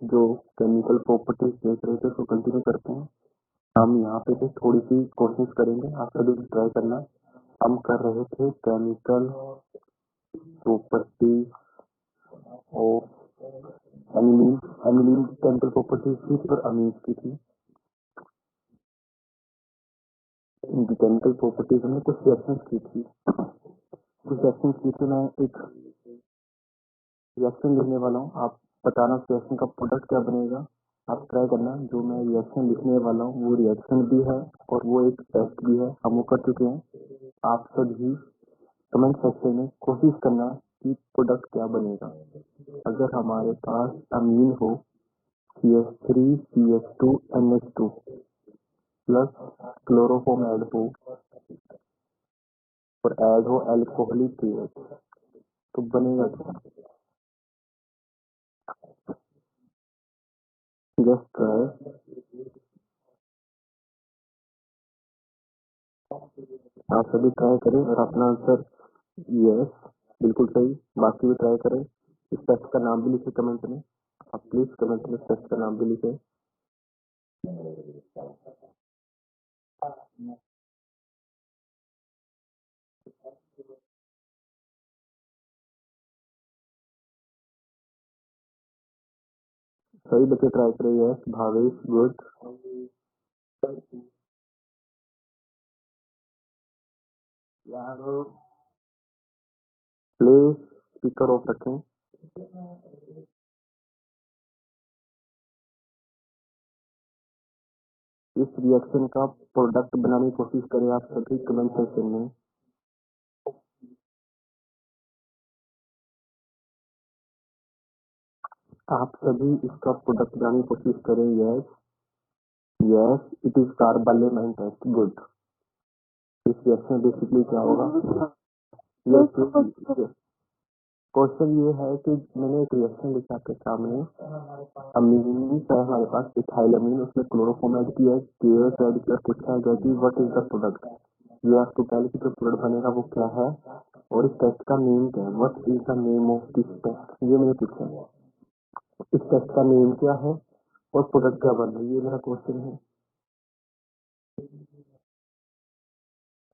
जो chemical properties देख रहे थे उसको कंटिन्यू करते हैं। हम यहाँ पे थोड़ी सी कोशिश करेंगे, आप सभी ट्राई करना। हम कर रहे थे chemical properties of aniline. Aniline की केमिकल प्रॉपर्टीज थी और अमीन की थी। इनकी केमिकल प्रॉपर्टीज हमने कुछ रिएक्शन की थी। मैं एक रिएक्शन लिखने वाला हूँ, आप बताना उस रिएक्शन का प्रोडक्ट क्या बनेगा। आप ट्राई करना। जो मैं रिएक्शन लिखने वाला हूँ वो रिएक्शन भी है और वो एक टेस्ट भी है, हम वो कर चुके हैं। आप सभी कमेंट सेक्शन में कोशिश करना कि प्रोडक्ट क्या बनेगा। अगर हमारे पास अमीन हो CH3CH2NH2 प्लस क्लोरोफॉर्म ऐड हो और ऐड हो अल्कोहलिक KH, तो बनेगा क्या? Just try. आप सभी ट्राई करें और अपना आंसर यस बिल्कुल सही, बाकी भी ट्राई करें। इस टेस्ट का नाम भी लिखे कमेंट में। आप प्लीज कमेंट में टेस्ट का नाम भी लिखे। सही बच्चे ट्राई करें। Yes Bhavesh, good. Please speaker of रखें। इस रिएक्शन का प्रोडक्ट बनाने की कोशिश करें आप सभी कमेंट सेक्शन में। आप सभी इसका प्रोडक्ट बनाने की कोशिश करें। Yes yes, it is carbylamine test, good. इस रिएक्शन में बेसिकली क्या होगा? यस, क्वेश्चन ये है कि मैंने एक रिएक्शन लिखा आपके सामने। अमीन है हमारे पास इथाइलमीन, उसमें क्लोरोफॉर्म ऐड किया है, KH ऐड किया, पूछा है कि व्हाट इज द प्रोडक्ट। ये आपको पहले की जो प्रोडक्ट बनेगा वो क्या है और इस टेस्ट का नेम क्या है। What is the name of this test, ये मैंने पूछा है। इस टेस्ट का नेम क्या है और प्रोडक्ट क्या बन रहा है, ये मेरा क्वेश्चन है।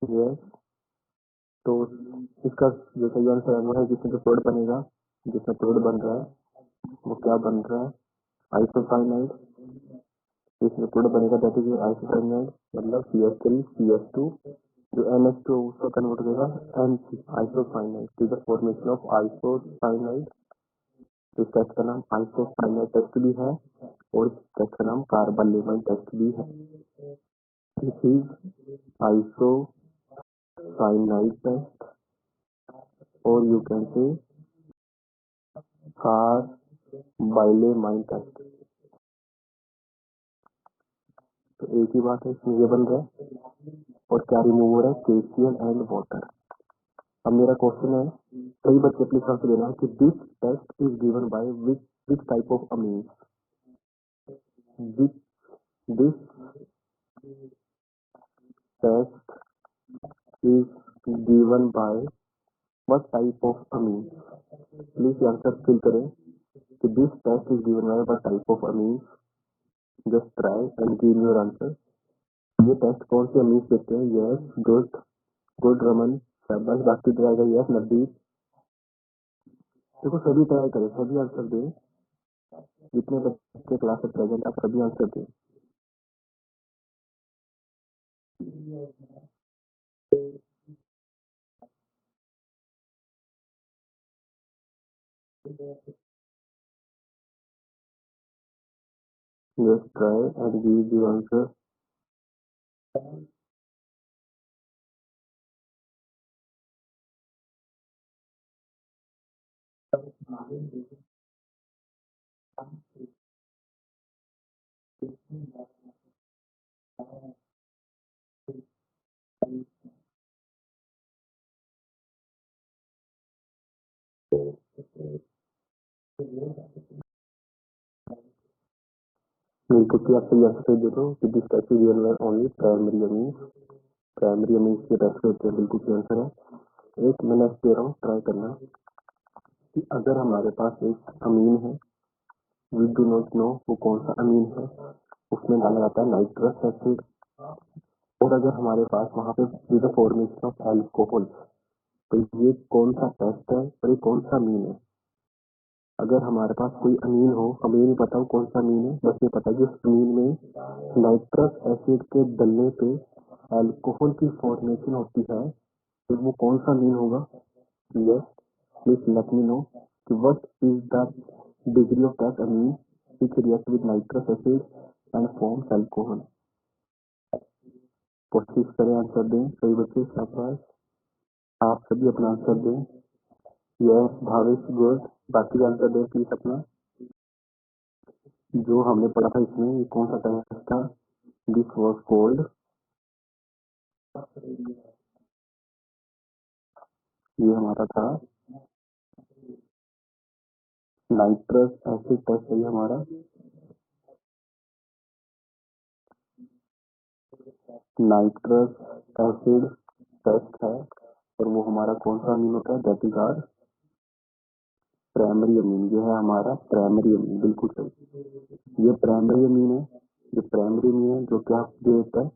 यस, तो इसका जो सही आंसर है वो है जिसमें जो प्रोडक्ट बनेगा, जिसमें प्रोडक्ट बन रहा है वो क्या बन रहा है? आइसोसाइनाइड। इसमें प्रोडक्ट बनेगा दैट इज आइसोसाइनाइड, मतलब CH3CH2 जो NH2 उसको कन्वर्ट करेगा NC isocyanide to the formation of isocyanide. इस टेस्ट का नाम आइसोसाइनाइड टेस्ट भी है और इस टेस्ट का नाम कार्बालेमाइन टेस्ट भी है। दिस इज आइसोसाइनाइड टेस्ट और यू कैन से कार्बालेमाइन टेस्ट। तो एक ही बात है, इसमें ये बन रहा है और क्या रिमूव हो रहा है? KCl and water. अब मेरा क्वेश्चन है, कई बच्चे अपनी तरफ से देना है कि this test is given by which type of amine. This test is given by what type of amine. Please answer fill करें कि this test is given by what type of amine. Just try and give your answer. ये test कौन से अमीन देते हैं? Yes, good good Raman, शाबाश। बाकी try करें। यस नवदीप। देखो सभी ट्राई करें, सभी आंसर दें। जितने बच्चे क्लास में प्रेजेंट आप सभी आंसर दें। Just try and give the answer. बिल्कुल कि आप सही आंसर दे दो कि this test is given by only primary amines. Primary amines के टेस्ट होते हैं, बिल्कुल सही आंसर है। एक मैं नेक्स्ट दे रहा हूँ, ट्राई करना कि अगर हमारे पास एक अमीन है वी डू नॉट नो वो कौन सा अमीन है, उसमें डाला जाता है नाइट्रस एसिड। और अगर हमारे पास वहाँ पे द फॉर्मेशन ऑफ एल्कोहल, तो ये कौन सा टेस्ट है और ये कौन सा अमीन है। अगर हमारे पास कोई अमीन हो, हमें ये नहीं पता वो कौन सा अमीन है, बस ये पता है कि उस अमीन में नाइट्रस एसिड के डलने पे एल्कोहल की फॉर्मेशन होती है, तो वो कौन सा अमीन होगा। Yes, please let me know कि what is the degree of that amine which react with nitrous acid and forms alcohol। कोशिश करें आंसर दें सही बच्चे, शाबाश। आप सभी अपना आंसर दें। Yes Bhavesh, good. बाकी आंसर दें प्लीज अपना। जो हमने पढ़ा था इसमें, ये कौन सा टेस्ट था। दिस वॉज कोल्ड, ये हमारा था नाइट्रस एसिड टेस्ट है ये हमारा। नाइट्रस एसिड टेस्ट है और वो हमारा कौन सा अमीन होता है, that is are primary amine. ये है हमारा प्राइमरी अमीन, बिल्कुल सही। ये प्राइमरी अमीन है, ये प्राइमरी अमीन है जो क्या देता है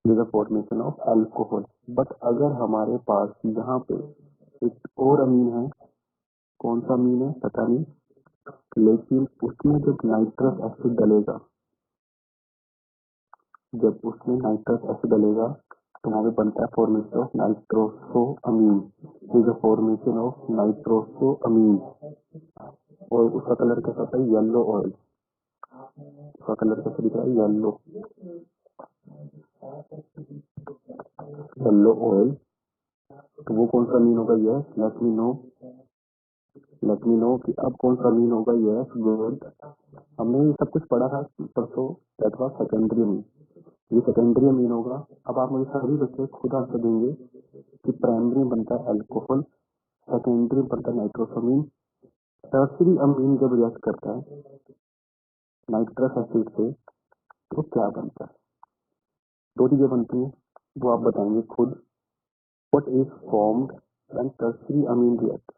the formation of alcohol. But अगर हमारे पास यहाँ पे एक और अमीन है, कौन सा अमीन है पता नहीं, लेकिन उसमें जब नाइट्रस एसिड डलेगा, जब उसमें नाइट्रस एसिड डलेगा तो वहाँ पे बनता है formation of nitroso amine. Is the formation of nitroso amine. और उसका कलर कैसा होता है, येलो ऑयल। उसका कलर कैसा दिख रहा है, येलो, येलो ऑयल। तो वो कौन सा अमीन होगा, yes let me no, late me know कि अब कौन सा अमीन होगा। यस गुड, हमने ये सब कुछ पढ़ा था परसों, दैट वाज सेकेंडरी अमीन। ये सेकेंडरी अमीन होगा। अब आप मुझे सभी बच्चे खुद आंसर देंगे कि प्राइमरी बनता है अल्कोहल, सेकेंडरी बनता है नाइट्रोसमीन, टर्सरी अमीन जब रिएक्ट करता है नाइट्रस एसिड से तो क्या बनता है। दो चीजें बनती हैं, वो आप बताएंगे खुद। What is formed when tertiary amine react.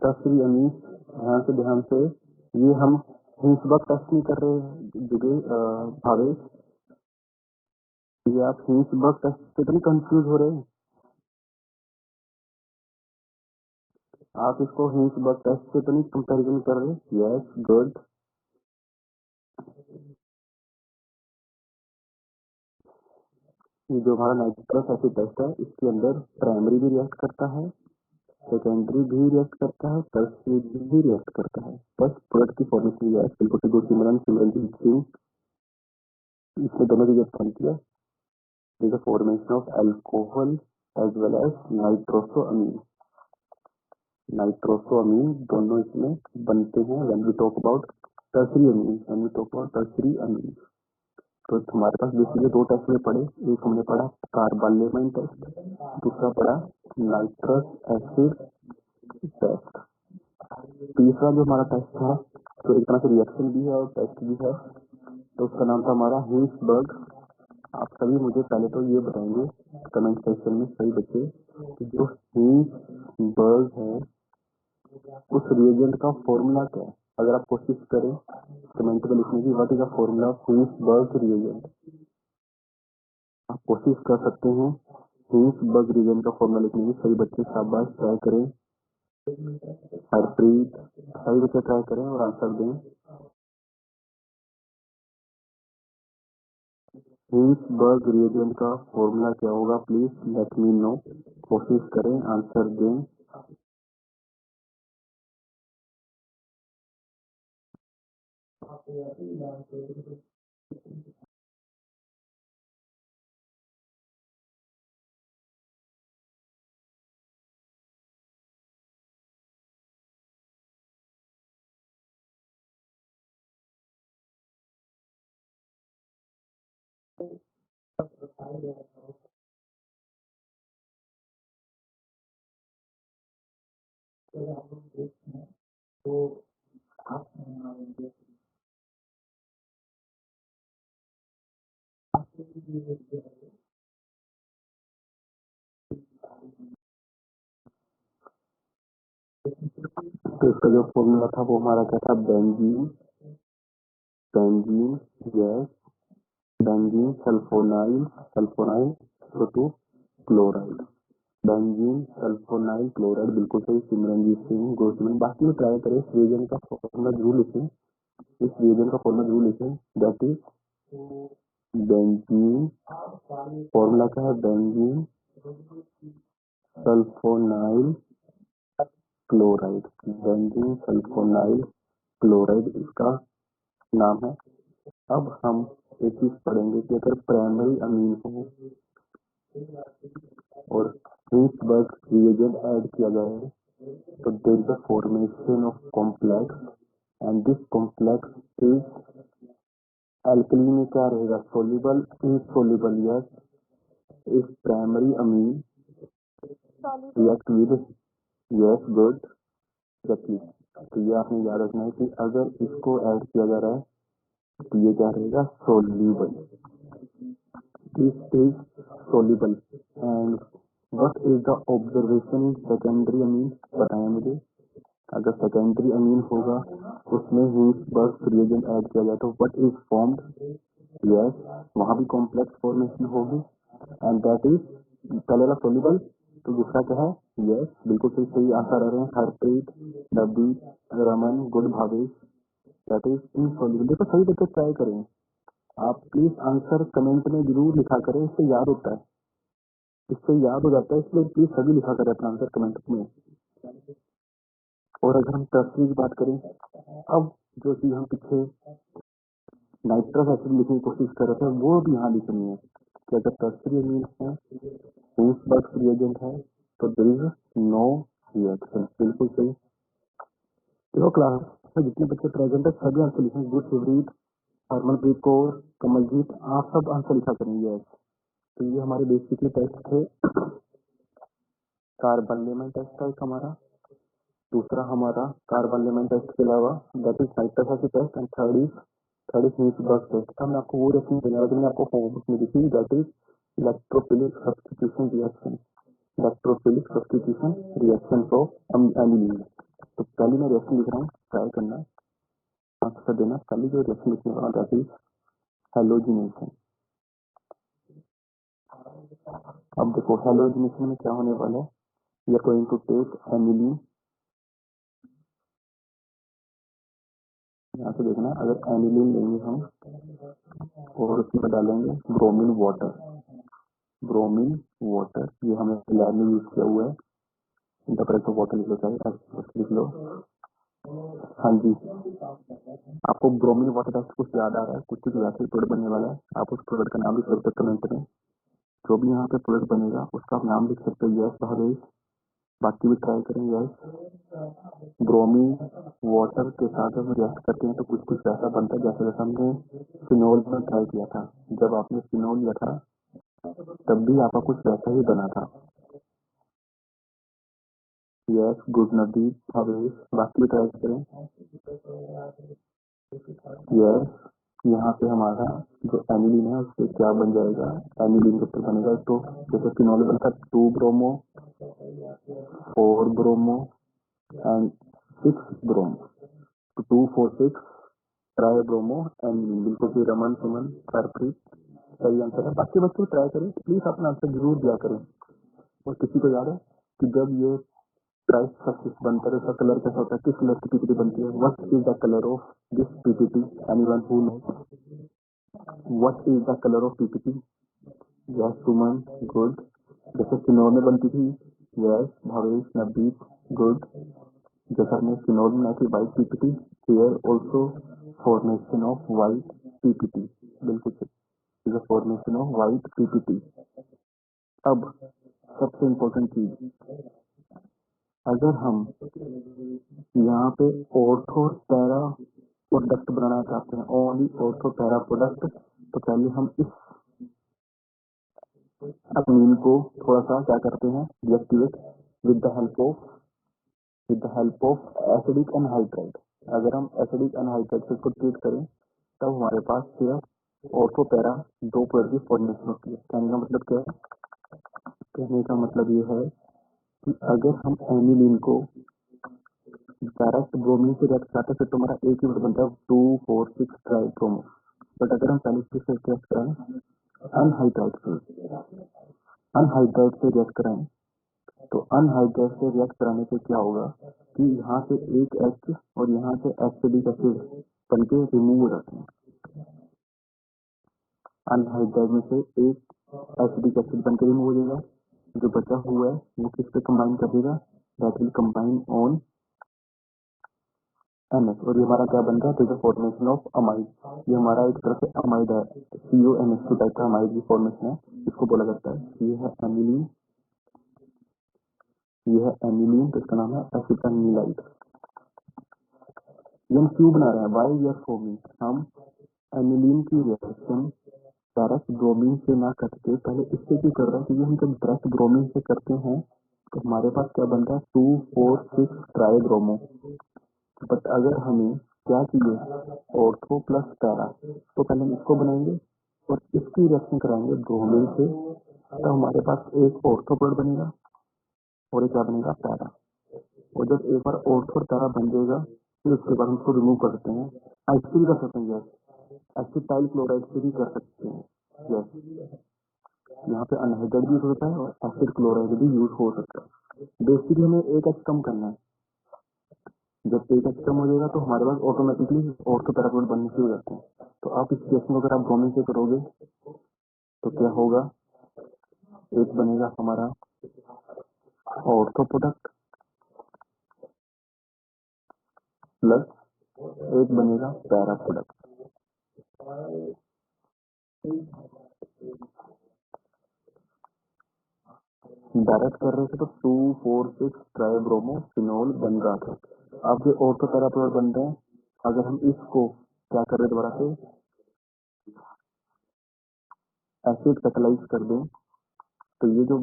Tertiary amine, ध्यान से ये हम हिंसबर्ग टेस्ट नहीं कर रहे जुगे भावेश, ये आप हिंसबर्ग टेस्ट से तो नहीं कंफ्यूज हो रहे। आप इसको हिंसबर्ग टेस्ट से तो नहीं कंपैरिजन कर रहे। यस गुड, ये जो हमारा नाइट्रस एसिड टेस्ट है इसके अंदर प्राइमरी भी रिएक्ट करता है, सेकेंडरी भी रिएक्ट करता है, टर्सरी भी रिएक्ट करता है। बस प्रोडक्ट की फॉर्मेशन है, बिल्कुल से सिमरनजीत सिंह, इसमें दोनों चीजें बनती है। is the formation of alcohol as well as nitrosoamine। नाइट्रोसोअमीन दोनों इसमें बनते हैं when we talk about tertiary amine, when we talk about tertiary amine। तो हमारे पास बेसिकली दो टेस्ट में पढ़े, एक हमने पढ़ा कार्बालेमाइन टेस्ट, दूसरा पढ़ा नाइट्रस एसिड टेस्ट। तीसरा जो हमारा टेस्ट था, तो एक तरह से रिएक्शन भी है और टेस्ट भी है, तो उसका नाम था हमारा हिंसबर्ग। आप सभी मुझे पहले तो ये बताएंगे कमेंट सेक्शन में सही बच्चे कि जो हिंसबर्ग है उस रिएजेंट का फॉर्मूला क्या है। अगर आप कोशिश करें कमेंट में लिखने की what is the formula of Hinsberg reagent, आप कोशिश कर सकते हैं हिंसबर्ग रिएजेंट का फॉर्मूला लिखने की। सही बच्चे शाबाश, ट्राई करें। हरप्रीत, सही बच्चे ट्राई करें और आंसर दें। हिंसबर्ग रिएजेंट का फॉर्मूला क्या होगा, प्लीज लेट मी नो। कोशिश करें आंसर दें। तो इसका जो फॉर्मूला था वो हमारा क्या था, benzene benzene gas benzene sulphonyl to chloride, benzene sulphonyl chloride. बिल्कुल सही सिमरनजीत सिंह गोस्वामी। बाकी में ट्राई करें इस रिएजेंट का फॉर्मूला जरूर लिखें, इस रिएजेंट का फॉर्मूला जरूर लिखें, दैट इज बेंजीन, फॉर्मूला क्या है, benzene sulphonyl chloride, benzene sulphonyl chloride इसका नाम है। अब हम एक चीज पढ़ेंगे कि अगर प्राइमरी अमीन हो और हीसबर्ग रिएजेंट ऐड किया जाए तो there is the formation of complex and this complex is alkali में क्या रहेगा, soluble, insoluble. Yes, if primary amine react with, yes good, exactly. तो ये आपने याद रखना है कि अगर इसको ऐड किया जा रहा है तो ये क्या रहेगा, soluble, this is soluble. And what is the observation in secondary amine, बताएं मुझे। अगर सेकेंडरी अमीन होगा उसमें हीसबर्ग रिएजेंट ऐड किया जाए तो व्हाट इज फॉर्म्ड, यस वहां भी कॉम्प्लेक्स फॉर्मेशन होगी एंड दैट इज पहले सोल्यूबल, तो दूसरा क्या है, यस बिल्कुल सही सही आंसर आ रहे हैं, Harpreet, Navdeep, Raman, good, Bhavesh, that is insoluble. देखो सही देखो ट्राई करें आप, प्लीज आंसर कमेंट में जरूर लिखा करें, इससे याद होता है, इससे याद हो जाता है, इसलिए प्लीज सभी लिखा करें अपना आंसर कमेंट में। और अगर हम टर्सरी की बात करें, अब जो चीज हम पीछे नाइट्रस एसिड लिखने की कोशिश कर रहे थे वो भी यहाँ लिखनी है कि अगर टर्सरी अमीन है, हीसबर्ग रिएजेंट है तो देयर इज नो रिएक्शन। बिल्कुल सही। देखो क्लास में जितने बच्चे प्रेजेंट है सभी आंसर लिखें, गुड फेवरेट, हरमनप्रीत कौर, कमलजीत, आप सब आंसर लिखा करेंगे। यस, तो ये हमारे बेसिकली टेस्ट थे। कार्बन लेमन टेस्ट था एक हमारा, दूसरा हमारा कार्बन लेमन टेस्ट के अलावा that is nitrous acid test and third is Hinsberg test. मैं आपको वो रेफरेंस देने वाला मैंने आपको होमवर्क में दिखी, that is electrophilic substitution reaction, electrophilic substitution reaction of aniline. तो पहले मैं रिएक्शन लिख रहा हूँ, ट्राई करना आंसर देना। पहले जो रिएक्शन लिखने वाला दैट इज हैलोजिनेशन। अब देखो हैलोजिनेशन में क्या होने वाला है, we are going to take aniline, यहाँ से देखना, अगर एनिलीन लेंगे हम और उसमें डालेंगे ब्रोमीन वाटर, ब्रोमीन वाटर ये हमें लैब में यूज किया हुआ है, इंटरप्रेट वाटर लिख लो, चाहे लिख लो। हाँ जी, आपको ब्रोमीन वाटर टेस्ट कुछ याद आ रहा है, कुछ वैसे प्रोडक्ट बनने वाला है, आप उस प्रोडक्ट का नाम लिख सकते हो कमेंट में, जो भी यहाँ पे प्रोडक्ट बनेगा उसका आप नाम लिख सकते हो। यस भावेश, बाकी भी ट्राई करें। यस, ब्रोमीन वाटर के साथ हम रिएक्ट करते हैं तो कुछ कुछ वैसा बनता है जैसे जैसा हमने फिनोल में ट्राई किया था, जब आपने फिनोल लिया था तब भी आपका कुछ वैसा ही बना था। यस गुड नवदीप, भावेश, बाकी भी ट्राई करें। यस, यहाँ पे हमारा जो एनिलीन है उससे क्या बन जाएगा, एनिलीन के ऊपर बनेगा तो जैसे फिनोल बनता 2 ब्रोमो 4 ब्रोमो एंड 6 ब्रोमो, तो 2 4 6 ट्राई ब्रोमो एनिलीन। बिल्कुल भी रमन, सुमन, हरप्रीत सही आंसर है। बाकी बच्चे ट्राई करें, प्लीज अपना आंसर जरूर दिया करें। और किसी को याद है कि जब ये प्राइस सक्सेस बनता है उसका कलर कैसा होता है, किस कलर की पीपीटी बनती है, what is the colour of this PPT, anyone who knows what is the colour of PPT. Yes Suman, good. जैसे फिनोल में बनती थी, यस भावेश, नवदीप, गुड। जैसा हमने फिनोल में बनाई थी white PPT, here also formation of white PPT, बिल्कुल is the formation of white PPT. अब सबसे इम्पोर्टेंट चीज, अगर हम यहाँ पे ऑर्थो पैरा प्रोडक्ट बनाना चाहते हैं, ओनली ऑर्थो पैरा प्रोडक्ट, तो पहले हम इस अमीन को थोड़ा सा क्या करते हैं, deactivate with the help of acidic anhydride. अगर हम एसिडिक एनहाइड्राइड से इसको ट्रीट करें तब हमारे पास सिर्फ ऑर्थो पैरा 2 प्रोडक्ट की फॉर्मेशन होती है। कहने का मतलब क्या है, कहने का मतलब ये है कि अगर हम एनिलीन को डायरेक्ट ब्रोमीन से रिएक्ट कराते फिर तुम्हारा एक ही वर्ड बनता है 2,4,6 ट्राइब्रोमो। बट अगर हम पहले से रिएक्ट कराएं अनहाइड्राइड से रिएक्ट कराएं तो अनहाइड्राइड से रिएक्ट कराने से क्या होगा कि यहाँ से एक H और यहाँ से एसिडिक एसिड बनके रिमूव हो जाते हैं। अनहाइड्राइड में से एक एसिडिक एसिड बनके रिमूव हो जाएगा, जो बचा हुआ है वो किस पे कंबाइन कर देगा, that will combine on NH, और ये हमारा क्या बन रहा है, तो फॉर्मेशन ऑफ अमाइड। ये हमारा एक तरह से अमाइड है, CONH2 टाइप का अमाइड की फॉर्मेशन है, इसको बोला जाता है। ये है एमिलीन, ये है एमिलीन, तो इसका नाम है एसिटाइलाइड। ये हम क्यों बना रहे हैं, वाई वी आर फॉर्मिंग, हम एमिलीन की रिएक्शन डायरेक्ट ब्रोमीन से ना करके पहले इससे क्यों कर रहे हैं, क्योंकि हम जब डायरेक्ट ब्रोमीन से करते हैं तो हमारे पास क्या बन रहा है 2,4,6 ट्राइब्रोमो। बट अगर हमें क्या चाहिए, ऑर्थो प्लस पैरा, तो पहले हम इसको बनाएंगे और इसकी रिएक्शन कराएंगे ब्रोमीन से, तो हमारे पास एक ऑर्थो प्रोडक्ट बनेगा और एक क्या बनेगा, पैरा। और जब एक बार ऑर्थो और पैरा बन जाएगा फिर उसके बाद हम उसको रिमूव कर सकते हैं, इससे भी कर सकते हैं, यस एसिटाइल क्लोराइड से भी कर सकते हैं, यस। यहाँ पे अनहाइड्राइड भी यूज होता है और एसिड क्लोराइड भी यूज हो सकता है। बेसिकली हमें एक एच कम करना है, जब एक एच कम हो जाएगा तो हमारे पास ऑटोमेटिकली ऑर्थो पैराक्लोराइड बनने शुरू हो जाते हैं। तो आप इस रिएक्शन को अगर आप ब्रोमीन से करोगे तो क्या होगा, एक बनेगा हमारा ऑर्थो प्रोडक्ट प्लस एक बनेगा पैरा प्रोडक्ट। डायरेक्ट कर रहे थे तो 2,4,6 ट्राइब्रोमो फिनोल बन रहा था। अब जो ऑर्थो पैरा प्रोडक्ट बन रहे हैं, अगर हम इसको क्या कर रहे हैं, दोबारा से एसिड कैटलाइज कर दें तो ये जो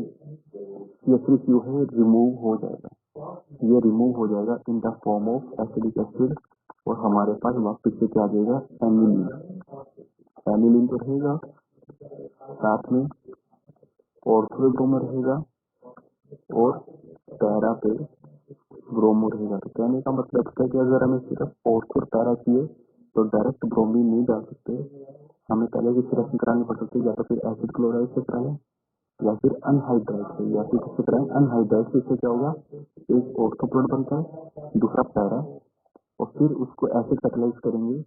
CH3CO है रिमूव हो जाएगा, ये रिमूव हो जाएगा in the form of acidic acid, और हमारे पास वापस से क्या आ जाएगा, एमिलीन। एमिलीन तो रहेगा, साथ में ऑर्थो ब्रोमो रहेगा और पैरा पे ब्रोमो रहेगा। तो कहने का मतलब है कि अगर हमें सिर्फ ऑर्थो और पैरा चाहिए तो डायरेक्ट ब्रोमीन नहीं डाल सकते, हमें पहले की रिएक्शन करानी पड़ सकती है, या तो फिर एसिड क्लोराइड से कराएं या फिर अनहाइड्राइड से, या फिर किससे कराएं, अनहाइड्राइड से। इससे क्या होगा, एक ऑर्थो प्रोडक्ट बनता है, दूसरा पैरा, और फिर उसको एसिड कैटलाइज करेंगे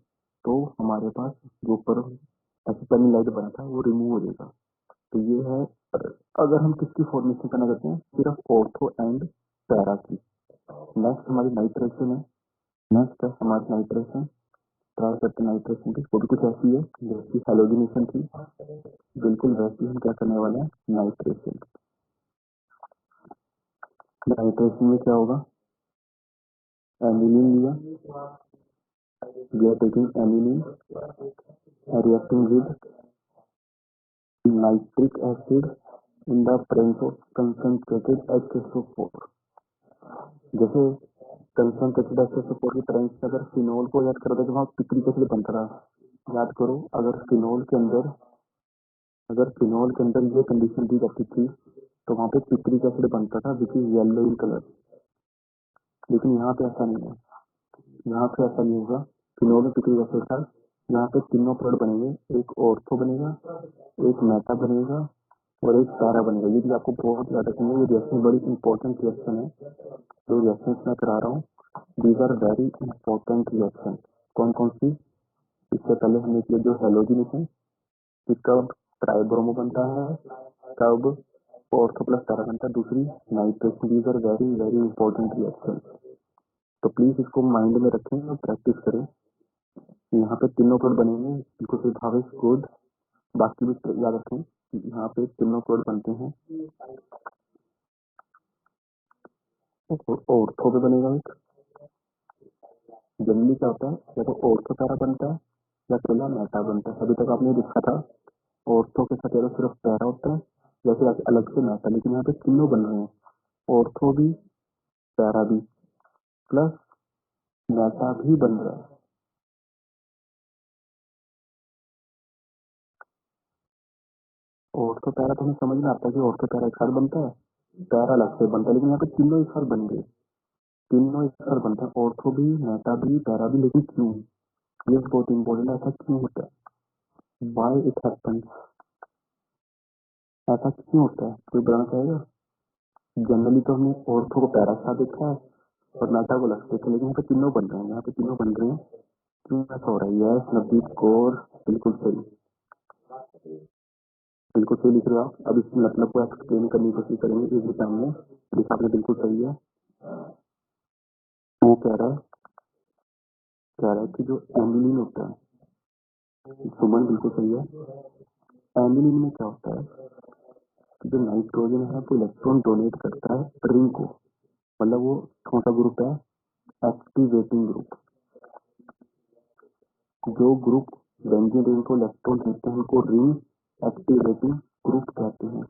तो हमारे पास जो ऊपर एसिटाइलाइड बना था वो रिमूव हो जाएगा। तो ये है, अगर हम किसकी फॉर्मेशन करना चाहते हैं, सिर्फ ऑर्थो एंड पैरा की। नेक्स्ट हमारी नाइट्रेशन है, नेक्स्ट है हमारी नाइट्रेशन, ट्राई करते नाइट्रेशन की, वो भी कुछ ऐसी है जैसी हेलोजिनेशन थी, बिल्कुल वैसे हम क्या करने वाले हैं, नाइट्रेशन। नाइट्रेशन में क्या होगा, एमिलीन लिया, we are taking aniline reacting with nitric acid in the presence of concentrated H2O4। जैसे कंसंट्रेटेड H2O4 की प्रेजेंस से अगर फिनोल को याद कर दे तो वहाँ पिक्रिक एसिड बनता रहा, याद करो, अगर फिनोल के अंदर ये कंडीशन दी जाती थी तो वहाँ पे पिक्रिक एसिड बनता था which is yellow in colour. लेकिन यहाँ पे ऐसा नहीं है, यहाँ पे ऐसा नहीं होगा, फिनोल में पिक्रिक एसिड था, यहाँ पे तीनों प्रोडक्ट बनेंगे, एक ऑर्थो बनेगा, एक मेटा बनेगा और एक पैरा बनेगा। ये भी आपको बहुत याद रखना है, ये रिएक्शन बड़ी इंपॉर्टेंट रिएक्शन है। जो रिएक्शन मैं करा रहा हूँ, these are very important reaction. कौन कौन सी, इससे पहले हमने किया जो हेलोजिनेशन, कि कब ट्राइब्रोमो बनता है, कब ऑर्थो प्लस पैरा बनता है, दूसरी nitration. These are very very important reaction, तो प्लीज इसको माइंड में रखें और प्रैक्टिस करें। यहाँ पे तीनों कोड बनेंगे, इनको सिर्फ हाविस कोड, बाकी भी याद रखें कि यहाँ पे तीनों कोड बनते हैं। ऑर्थो पे बनेगा एक, जनरली क्या होता है, या तो ऑर्थो पैरा बनता है या अकेला मेटा बनता है। अभी तक आपने देखा था ऑर्थो के साथ या तो सिर्फ पैरा होता है या फिर अलग से मेटा, लेकिन यहाँ पे तीनों बन रहे हैं, ऑर्थो भी, पैरा भी, प्लस मेटा भी बन रहा है। ऑर्थो पैरा तो हमें समझ में आता है कि ऑर्थो पैरा एक साथ बनता है, पैरा अलग से बनता है, लेकिन यहाँ पे तीनों एक साथ बन गए। तीनों एक साथ बनता है, ऑर्थो भी, मेटा भी, पैरा भी, लेकिन क्यों? ये बहुत इंपॉर्टेंट है, ऐसा क्यों होता है? वाई इट हैपन्स, ऐसा क्यों होता है? कोई बताना चाहेगा? जनरली तो हमने ऑर्थो को पैरा के साथ देखा है और मेटा को लगते थे, लेकिन यहाँ पे तीनों बन रहे हैं, यहाँ पे तीनों बन रहे हैं, क्यों ऐसा हो रहा है? यस नवदीप कौर, बिल्कुल सही, बिल्कुल सही लिख रहे हो आप। अब इसकी मतलब को एक्सप्लेन करने की कोशिश करेंगे इस एग्जाम में। लिखा आपने बिल्कुल सही है। वो कह रहा है कि जो एमिलीन होता है, सुमन बिल्कुल सही है। एमिलीन में क्या होता है कि जो नाइट्रोजन है वो इलेक्ट्रॉन डोनेट करता है रिंग को, मतलब वो कौन सा ग्रुप है? Activating group. जो ग्रुप बेंजीन रिंग को इलेक्ट्रॉन देते हैं उनको रिंग एक्टिवेटिंग ग्रुप कहते हैं।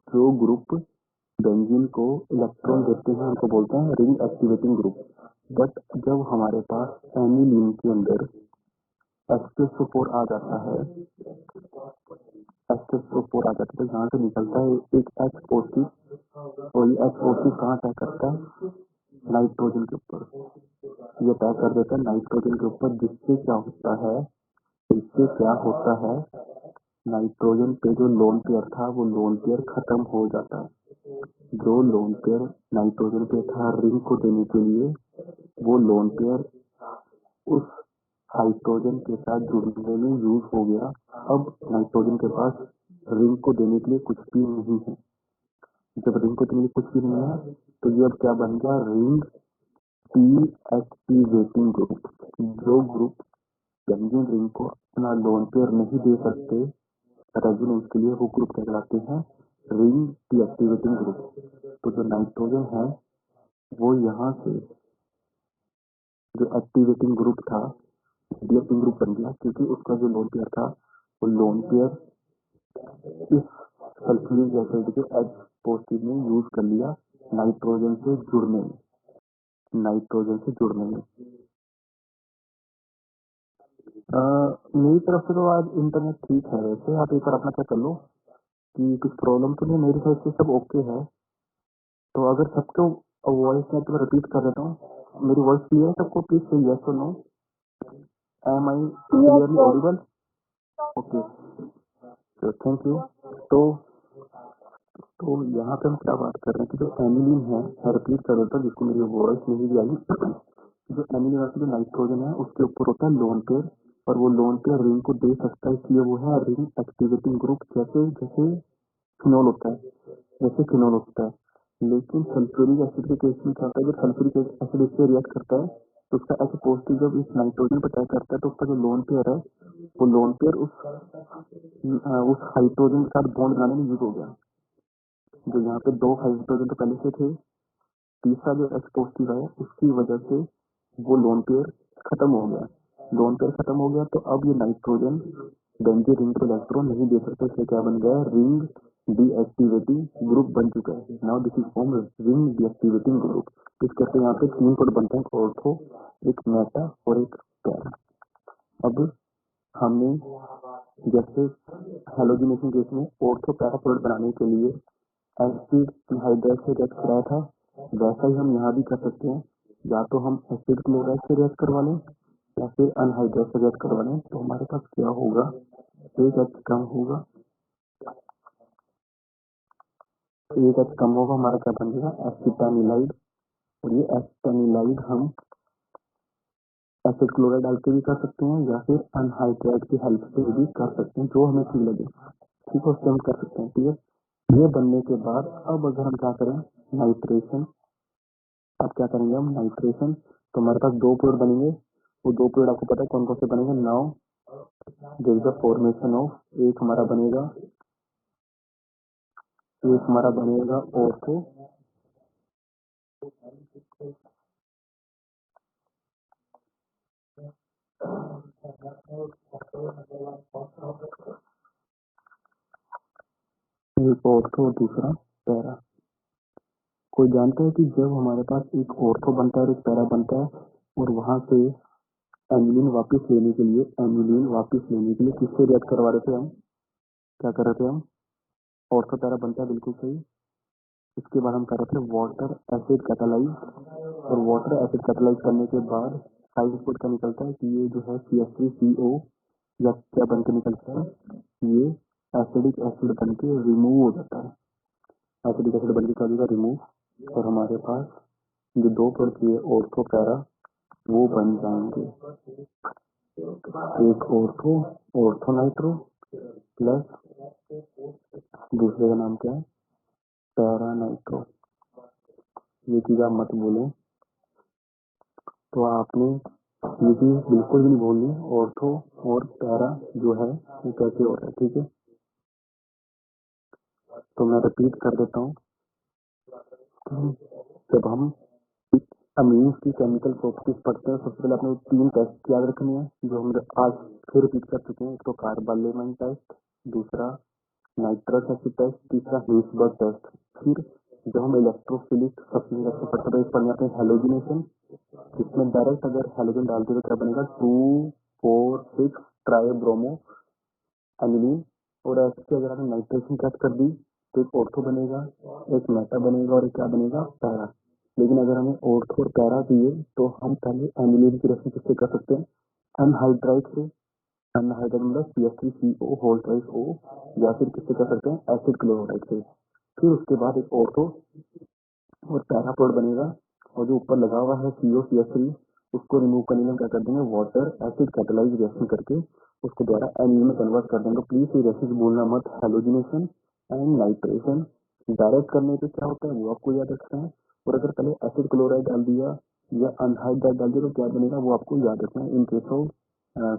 जो ग्रुप बेंजीन को इलेक्ट्रॉन देते हैं उनको बोलते हैं रिंग एक्टिवेटिंग ग्रुप। बट जब हमारे पास एनिलीन के अंदर H2SO4 आ जाता है, H2SO4 आ जाता है तो यहाँ से निकलता है एक H पॉजिटिव, और ये H पॉजिटिव कहाँ अटैक करता है? नाइट्रोजन के ऊपर। ये अटैक कर देता है नाइट्रोजन के ऊपर, जिससे क्या होता है, नाइट्रोजन पे जो लोन पेयर था वो लोन पेयर खत्म हो जाता है। जो लोन पेयर नाइट्रोजन पे था रिंग को देने के लिए, वो लोन पेयर उस हाइड्रोजन के साथ जुड़ने में यूज हो गया। अब नाइट्रोजन के पास रिंग को देने के लिए कुछ भी नहीं है। जब रिंग को देने के लिए कुछ भी नहीं है तो ये अब क्या बन गया? Ring deactivating group. जो ग्रुप बेंजीन रिंग को अपना लोन पेयर नहीं दे सकते रेजोनेंस के लिए, वो ग्रुप कहलाते हैं रिंग डीएक्टिवेटिंग ग्रुप। तो जो नाइट्रोजन है वो यहाँ से जो एक्टिवेटिंग ग्रुप था डीएक्टिवेटिंग ग्रुप बन गया, क्योंकि उसका जो लोन पेयर था वो लोन पेयर इस सल्फ्यूरिक एसिड के H पॉजिटिव में यूज कर लिया नाइट्रोजन से जुड़ने में। मेरी तरफ से तो आज इंटरनेट ठीक है, वैसे आप एक बार अपना चेक कर लो कि कुछ प्रॉब्लम तो नहीं। मेरी साइड से सब ओके है। तो अगर सबको वॉइस मैं तुम्हें रिपीट कर देता हूँ, मेरी वॉइस क्लियर है सबको? प्लीज से यस और no. Am I clearly audible? Okay, तो थैंक यू। तो यहाँ पे हम क्या बात कर रहे हैं कि जो एमिलीन है, मैं रिपीट कर देता हूँ जिसको मेरी वॉइस नहीं भी आई। जो एमिलीन जो नाइट्रोजन है उसके ऊपर होता है लोन पेयर, और वो लोन पेयर रिंग को दे सकता है, इसलिए वो है रिंग एक्टिवेटिंग ग्रुप। जैसे जैसे फिनोल होता है, जैसे फिनोल होता है। लेकिन सल्फ्यूरिक एसिड के केस में क्या होता है? जब सल्फ्यूरिक एसिड इससे रिएक्ट करता है तो उसका H पॉजिटिव जब इस नाइट्रोजन पर अटैक करता है तो उसका जो लोन पेयर है वो लोन पेयर उस हाइड्रोजन के साथ बॉन्ड बनाने में यूज हो गया। जो यहाँ पे दो हाइड्रोजन तो पहले से थे, तीसरा जो H पॉजिटिव है उसकी वजह से वो लोन पेयर खत्म हो गया। लोन पेयर खत्म हो गया तो अब ये नाइट्रोजन बेंजीन रिंग को इलेक्ट्रॉन नहीं दे सकता, इसलिए क्या बन गया? रिंग डीएक्टिवेटिंग ग्रुप बन चुका है। Now this is form ring deactivating group. इस करके यहाँ पे तीन कोड बनते हैं, ऑर्थो, एक मेटा और एक पैरा। अब हमने जैसे हेलोजिनेशन केस में ऑर्थो पैरा प्रोडक्ट बनाने के लिए एसिड एनहाइड्राइड से रिएक्ट कराया था, वैसा ही हम यहाँ भी कर सकते हैं। या तो हम एसिड क्लोराइड से रिएक्ट करवा लें या फिर अनहाइड्राइड से रिएक्ट करवा लें। तो हमारे पास क्या होगा? एक H कम होगा, एक H कम होगा, हमारा क्या बन जाएगा? एसिटानिलाइड। और ये एसिटानिलाइड हम एसिड क्लोराइड डाल के भी कर सकते हैं या फिर अनहाइड्राइड की हेल्प से भी कर सकते हैं, जो हमें ठीक लगे। ठीक है, उससे हम कर सकते हैं। ठीक है, ये बनने के बाद अब अगर हम क्या करें? नाइट्रेशन। अब क्या करेंगे हम? नाइट्रेशन। तो हमारे पास दो प्रोडक्ट बनेंगे, वो दो प्रोडक्ट आपको पता है कौन कौन से बनेंगे। Now there is the formation of, एक हमारा बनेगा ऑर्थो, एक ऑर्थो और दूसरा पैरा। कोई जानता है कि जब हमारे पास एक ऑर्थो बनता है और एक पैरा बनता है और वहां से एमिलीन वापस लेने के लिए किससे रिएक्ट करवा रहे थे हम? क्या कर रहे थे हम? ऑर्थो पैरा बनता है, बिल्कुल सही। इसके बाद हम कर रहे थे वाटर एसिड कैटालाइज, और वाटर एसिड कैटालाइज करने के बाद साइड इफेक्ट क्या निकलता है कि ये जो है CH3CO या क्या बन के निकलता है, ये एसिडिक एसिड बन के रिमूव हो जाता है, एसिडिक एसिड बन के क्या होगा, रिमूव, और हमारे पास जो दो प्रक्रिया ऑर्थो पैरा वो बन जाएंगे, एक ऑर्थो नाइट्रो प्लस दूसरे का नाम क्या है, पैरा नाइट्रो। ये चीज आप मत बोले, तो आपने ये चीज बिल्कुल भी नहीं बोलनी, ऑर्थो और पैरा जो है वो कैसे हो रहा है, ठीक है। तो मैं रिपीट कर देता हूँ, जब हम अमीन्स की केमिकल प्रॉपर्टीज पढ़ते हैं, सबसे पहले आपने 3 टेस्ट याद रखनी है जो हम आज फिर रिपीट कर चुके हैं। एक तो कार्बालेमन टेस्ट, दूसरा नाइट्रस एसिड टेस्ट, तीसरा हिल्सबर्ग टेस्ट। फिर जब हम इलेक्ट्रोफिलिक सब्सटेंस पढ़ते हैं, पढ़ने आते हैं हेलोजिनेशन, इसमें डायरेक्ट अगर हेलोजन डालते तो क्या बनेगा, 2,4,6 ट्राइब्रोमो एनिलीन, और ऐसे अगर आपने नाइट्रेशन टेस्ट कर दी तो एक ऑर्थो बनेगा, एक मेटा बनेगा और एक क्या बनेगा, पैरा। लेकिन अगर हमें ऑर्थो और पैरा चाहिए तो हम पहले एनिलीन की रिएक्शन किससे कर सकते हैं, अनहाइड्राइड से, अनहाइड्राइड मतलब CH3CO होल ट्वाइस O, या फिर किससे कर सकते हैं, एसिड क्लोराइड से। फिर उसके बाद एक ऑर्थो और पैरा प्रोडक्ट बनेगा, और जो ऊपर लगा हुआ है COCH3 उसको रिमूव करने में क्या कर देंगे, वाटर एसिड कैटालाइज रिएक्शन करके उसको द्वारा एनिलीन में कन्वर्ट कर देंगे। प्लीज ये रिएक्शन बोलना मत, हेलोजिनेशन एंड नाइट्रेशन डायरेक्ट करने पे क्या होता है वो आपको याद रखना है, और अगर पहले एसिड क्लोराइड डाल दिया या अनहाइड्राइड डाल दिया तो क्या बनेगा वो आपको याद रखना है, in case of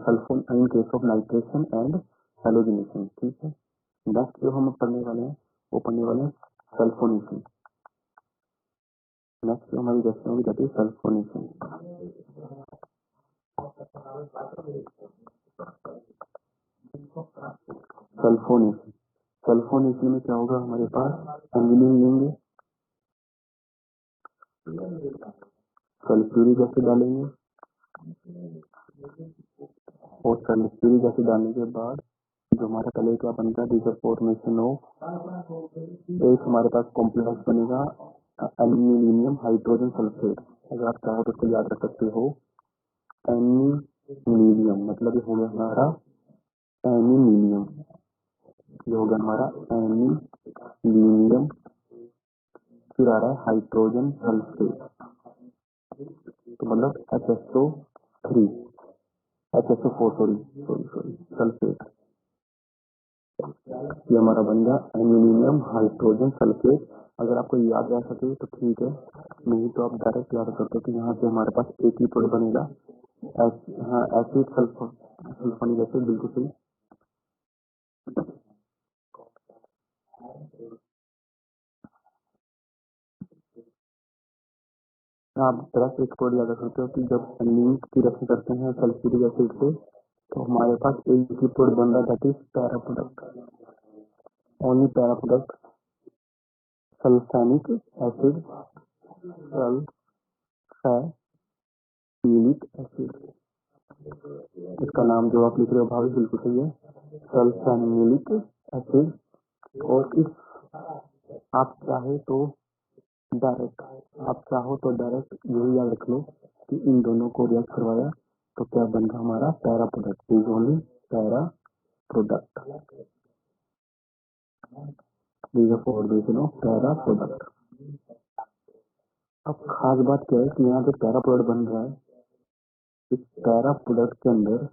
sulphone, in case of nitration and halogenation, ठीक है। नेक्स्ट जो हम पढ़ने वाले हैं वो पढ़ने वाले हैं सल्फोनेशन। नेक्स्ट जो हमारी रिएक्शन होगी that is sulphonation. Sulphonation, sulphonation में क्या होगा, हमारे पास एनिलीन लेंगे, सल्फ्यूरिक एसिड डालेंगे, और सल्फ्यूरिक एसिड डालने के बाद जो हमारा पहले क्या बनेगा, दिस फॉर्मेशन ऑफ एक हमारे पास कॉम्प्लेक्स बनेगा एल्यूमिनियम हाइड्रोजन सल्फेट। अगर आप चाहो तो इसको याद रख सकते हो, एल्यूमिनियम मतलब ये हो गया हमारा एल्यूमिनियम, ये हो गया हमारा एल्यूमिनियम, फिर आ रहा है हाइड्रोजन सल्फेट, तो मतलब HSO3, HSO4 सॉरी सल्फेट, ये हमारा बन गया एल्यूमिनियम हाइड्रोजन सल्फेट। अगर आपको याद रह सके तो ठीक है, नहीं तो आप डायरेक्ट याद करते हो कि यहाँ से हमारे पास एक ही प्रोडक्ट बनेगा, हाँ एसिड सल्फोनिक एसिड, बिल्कुल सही। आप डायरेक्ट एक प्रोडक्ट याद रख सकते हो कि जब एल्यूमिनियम की रिएक्शन करते हैं सल्फ्यूरिक एसिड से तो हमारे पास एक ही प्रोडक्ट बन रहा है that is para product, only para product, sulphonic acid, sulphonic acid, इसका नाम जो आप लिख रहे हो भाभी बिल्कुल सही है, सल्फोनिक एसिड। और इस आप चाहे तो डायरेक्ट, आप चाहो तो डायरेक्ट यही याद रख लो कि इन दोनों को रिएक्ट करवाया तो क्या बन रहा हमारा para product, is only para product, is a formation of para product. अब खास बात क्या है कि यहाँ जो पैरा प्रोडक्ट बन रहा है, इस पैरा प्रोडक्ट के अंदर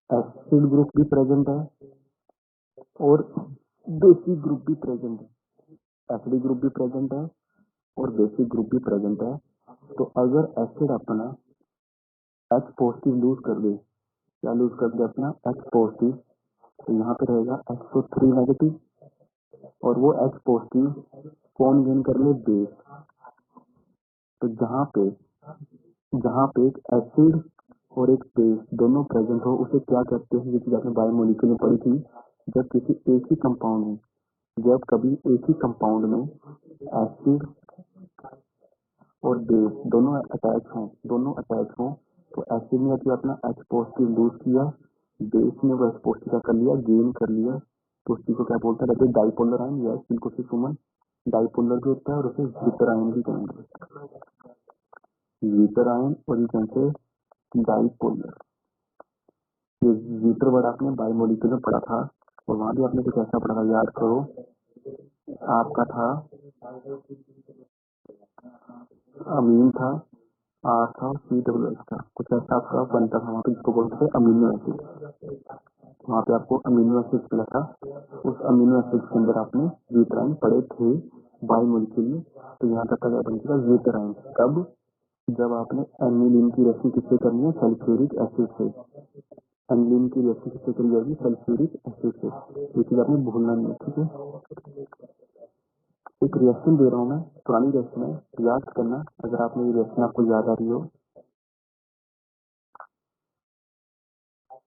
एसिड ग्रुप भी प्रेजेंट है और बेसिक ग्रुप भी प्रेजेंट है, एसिडिक ग्रुप भी प्रेजेंट है और बेसिक ग्रुप भी प्रेजेंट है। तो अगर एसिड अपना H पॉजिटिव लूज कर दे, क्या लूज कर दे अपना H पॉजिटिव, तो यहाँ पे रहेगा HO3 नेगेटिव, और वो H पॉजिटिव कौन गेन कर ले, बेस। तो जहाँ पे एक एसिड और एक बेस दोनों प्रेजेंट हो उसे क्या कहते हैं, ये चीज आपने बायोमोलिक्यूल में पढ़ी थी। जब किसी एक ही कंपाउंड में, जब कभी एक ही कंपाउंड में एसिड और बेस दोनों अटैच हों तो एसिड ने क्या अपना H पॉजिटिव लूज किया, बेस ने वो H पॉजिटिव क्या कर लिया, गेन कर लिया, तो उस चीज को क्या बोलते हैं, डाइपोलर आयन। यस बिल्कुल सही सुमन, डाइपोलर भी होता है और उसे ज़िटर आयन भी कहेंगे, ज़िटर आयन और ये कहते डाइपोलर। ये ज़िटर वर्ड आपने बायोमोलिक्यूल में पढ़ा था और वहाँ भी आपने कुछ ऐसा पढ़ा था, याद करो। आपका था अमीन था, आर था, CWS था, कुछ ऐसा आपका बनता था वहाँ पे, जिसको बोलते थे अमीनो एसिड। वहाँ पे आपको अमीनो एसिड मिला था, उस अमीनो एसिड के अंदर आपने ज़िटर आयन पढ़े थे बायोमोलिक्यूल में। तो यहाँ तक का क्या बन गया ज़िटर आयन। कब? जब आपने एनिलीन की रिएक्शन किससे करनी है? सल्फ्यूरिक एसिड से। एनिलीन की रिएक्शन किससे करी जाएगी? सल्फ्यूरिक एसिड से। ये चीज आपने भूलना नहीं है, ठीक है। एक रिएक्शन दे रहा हूँ मैं, पुरानी रिएक्शन है, याद करना अगर आपने ये रिएक्शन आपको याद आ रही हो।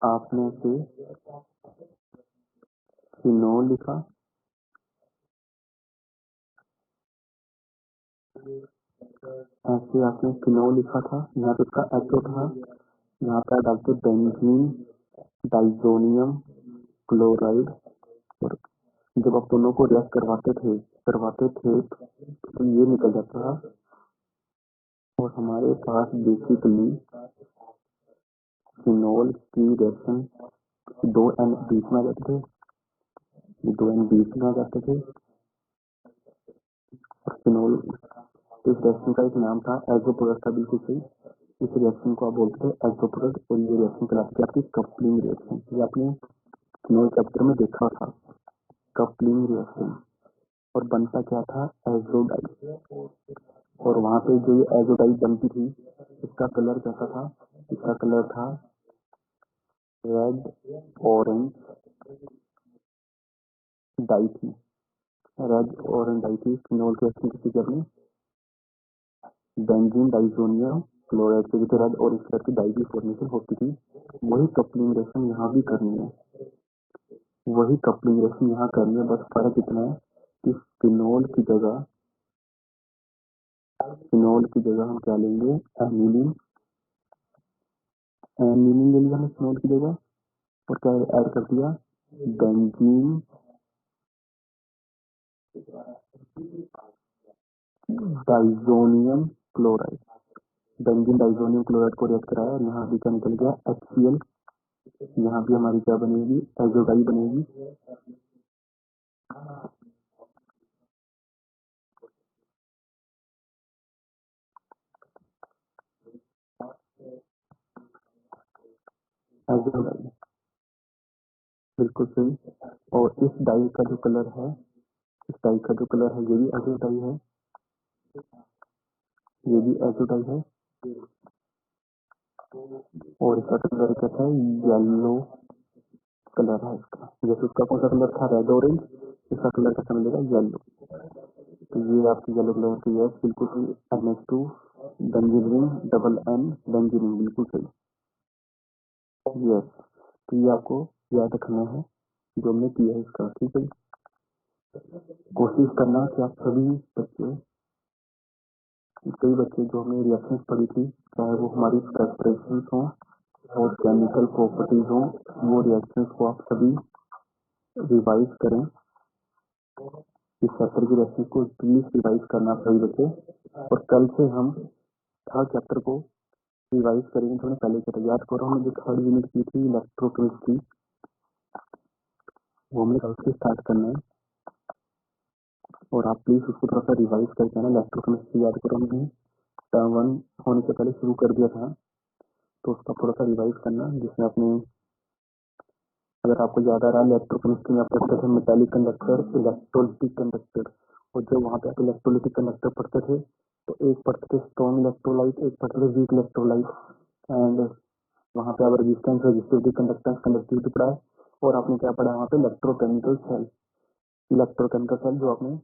आपने से फिनोल लिखा, ऐसे आपने फिनोल लिखा था, यहाँ पे इसका एचो था, यहाँ पे डालते बेंजीन डाइजोनियम क्लोराइड। और जब आप दोनों को रिएक्ट करवाते थे तो ये निकल जाता था और हमारे पास बेसिकली फिनोल की रिएक्शन 2N बीच में आ जाते थे, 2N बीच में आ जाते थे। और फिनोल इस रिएक्शन का एक नाम था एजो प्रोडक्ट था, बिल्कुल सही। इस रिएक्शन को आप बोलते थे एजो प्रोडक्ट और ये रिएक्शन कहलाती है आपकी कपलिंग रिएक्शन। ये आपने फिनोल चैप्टर में देखा था, कपलिंग रिएक्शन। और बनता क्या था? एजोडाई। और वहाँ पे जो ये एजोडाई बनती थी, इसका कलर कैसा था? इसका कलर था रेड ऑरेंज डाई थी, रेड ऑरेंज डाई थी। फिनोल की रिएक्शन किसी की अपनी बेंजीन डाइजोनियम क्लोराइड के भी रेड और इस कलर की डाई की फॉर्मेशन होती थी। वही कपलिंग रिएक्शन यहाँ भी करनी है, वही कपलिंग रिएक्शन यहाँ करनी है। बस फर्क इतना है कि फिनोल की जगह हम क्या लेंगे? एनिलीन। एनिलीन ले लिया हमने फिनोल की जगह और क्या ऐड कर दिया? Benzene diazonium chloride. Benzene diazonium chloride को रिएक्ट कराया और यहाँ भी क्या निकल गया? HCl। यहाँ भी हमारी क्या बनेगी? एजोडाई बनेगी। एजोडाई बिल्कुल सही। और इस डाई का जो कलर है, इस डाई का जो कलर है, ये भी एजोडाई है, ये भी एजोडाई है। और इसका कलर कैसा है? येलो कलर है इसका। जैसे उसका कौन सा कलर था? Red orange. इसका कलर कैसा मिलेगा? येलो। तो ये आपकी येलो कलर की है, बिल्कुल सही। NH2 benzene double N benzene, बिल्कुल सही। यस, तो ये आपको याद रखना है जो हमने किया है इसका, ठीक है। कोशिश करना कि आप सभी बच्चे, कई बच्चे जो हमने रिएक्शंस पढ़ी थी, चाहे वो हमारी प्रेपरेशंस हों और केमिकल प्रॉपर्टीज हों, वो रिएक्शंस को आप सभी रिवाइज करें। इस चैप्टर की रिएक्शंस को प्लीज रिवाइज करना सभी बच्चे। और कल से हम थर्ड चैप्टर को रिवाइज करेंगे। थोड़ा पहले से याद करो, हमने जो थर्ड यूनिट की थी इलेक्ट्रोकेमिस्ट्री, वो हमने कल से स्टार्ट करना है। और आप प्लीज उसको थोड़ा सा रिवाइज करके आना। इलेक्ट्रोकेमिस्ट्री याद करो, हमने टर्म 1 होने से पहले शुरू कर दिया था, तो उसका थोड़ा सा रिवाइज करना, जिसमें अपने, अगर आपको याद आ रहा है, इलेक्ट्रोकेमिस्ट्री में आप पढ़ते थे मेटालिक कंडक्टर, इलेक्ट्रोलिटिक कंडक्टर। और जब वहाँ पे आप इलेक्ट्रोलिटिक कंडक्टर पढ़ते थे, तो एक पढ़ते थे स्ट्रॉन्ग इलेक्ट्रोलाइट, एक पढ़ते थे वीक इलेक्ट्रोलाइट। एंड वहाँ पे आप रेजिस्टेंस, रेजिस्टिविटी, कंडक्टेंस, कंडक्टिविटी पढ़ा है। और आपने क्या पढ़ा है वहाँ पे? इलेक्ट्रोकेमिकल सेल, इलेक्ट्रोकेमिकल सेल जो आपने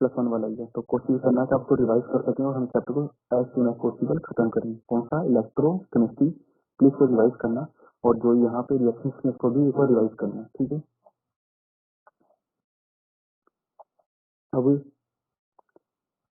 +1 वाला ही है। तो कोशिश करना कि आपको रिवाइज कर सकें और हम चैप्टर को एज सुन एज पॉसिबल खत्म करें। कौन सा? इलेक्ट्रोकेमिस्ट्री। प्लीज को रिवाइज करना और जो यहाँ पे रिएक्शंस में उसको भी एक बार रिवाइज करना, ठीक है। अब